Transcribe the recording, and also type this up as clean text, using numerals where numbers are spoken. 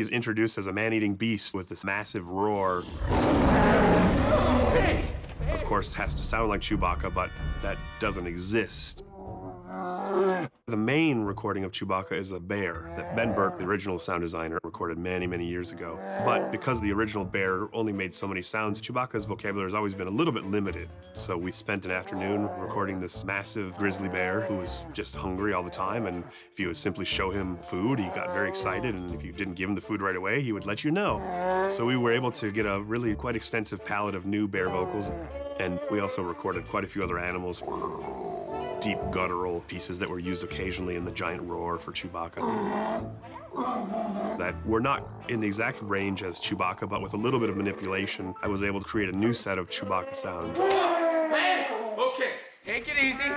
he's introduced as a man-eating beast with this massive roar. Of course, has to sound like Chewbacca, but that doesn't exist. The main recording of Chewbacca is a bear that Ben Burtt, the original sound designer, recorded many, many years ago. But because the original bear only made so many sounds, Chewbacca's vocabulary has always been a little bit limited. So we spent an afternoon recording this massive grizzly bear who was just hungry all the time. And if you would simply show him food, he got very excited. And if you didn't give him the food right away, he would let you know. So we were able to get a really quite extensive palette of new bear vocals. And we also recorded quite a few other animals. Deep guttural pieces that were used occasionally in the giant roar for Chewbacca. That were not in the exact range as Chewbacca, but with a little bit of manipulation, I was able to create a new set of Chewbacca sounds. Hey, okay, take it easy.